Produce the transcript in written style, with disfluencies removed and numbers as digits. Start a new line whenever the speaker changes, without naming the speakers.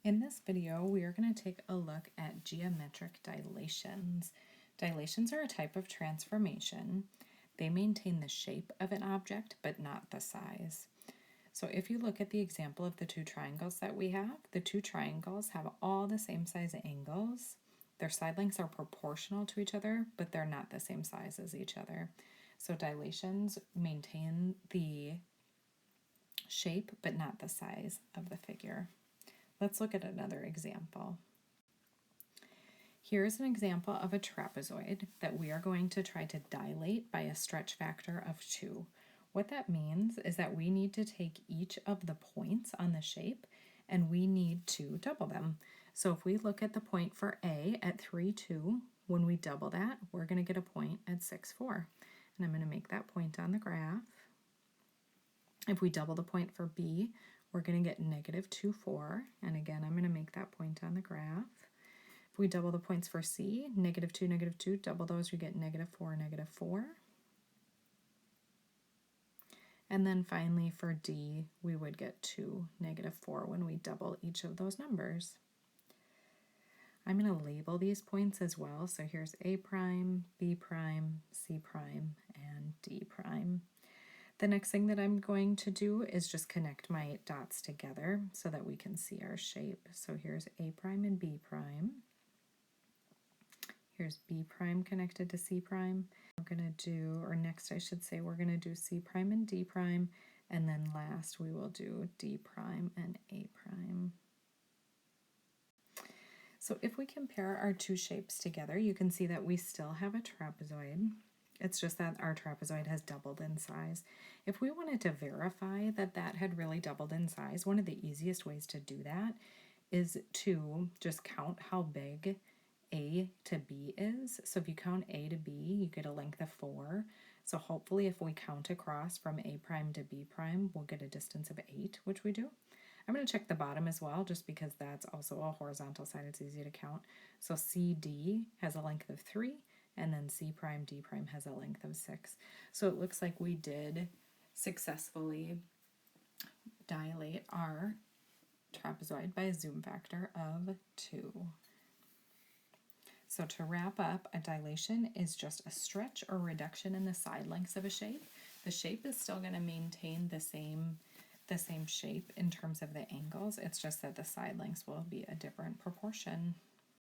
In this video, we are going to take a look at geometric dilations. Dilations are a type of transformation. They maintain the shape of an object, but not the size. So if you look at the example of the two triangles that we have, the two triangles have all the same size angles. Their side lengths are proportional to each other, but they're not the same size as each other. So dilations maintain the shape, but not the size of the figure. Let's look at another example. Here's an example of a trapezoid that we are going to try to dilate by a stretch factor of 2. What that means is that we need to take each of the points on the shape and we need to double them. So if we look at the point for A at 3, 2, when we double that, we're going to get a point at 6, 4. And I'm going to make that point on the graph. If we double the point for B, we're going to get negative 2, 4. And again, I'm going to make that point on the graph. If we double the points for C, negative 2, double those, you get negative 4, negative 4. And then finally for D, we would get 2, negative 4 when we double each of those numbers. I'm going to label these points as well. So here's A prime, B prime, C prime, and D prime. The next thing that I'm going to do is just connect my dots together so that we can see our shape. So here's A prime and B prime. Here's B prime connected to C prime. We're going to do, or next I should say, we're going to do C prime and D prime, and then last we will do D prime and A prime. So if we compare our two shapes together, you can see that we still have a trapezoid. It's just that our trapezoid has doubled in size. If we wanted to verify that that had really doubled in size, one of the easiest ways to do that is to just count how big A to B is. So if you count A to B, you get a length of 4. So hopefully if we count across from A prime to B prime, we'll get a distance of 8, which we do. I'm going to check the bottom as well, just because that's also a horizontal side. It's easy to count. So CD has a length of 3, and then C prime, D prime has a length of 6. So it looks like we did successfully dilate our trapezoid by a zoom factor of 2. So to wrap up, a dilation is just a stretch or reduction in the side lengths of a shape. The shape is still going to maintain the same shape in terms of the angles. It's just that the side lengths will be a different proportion.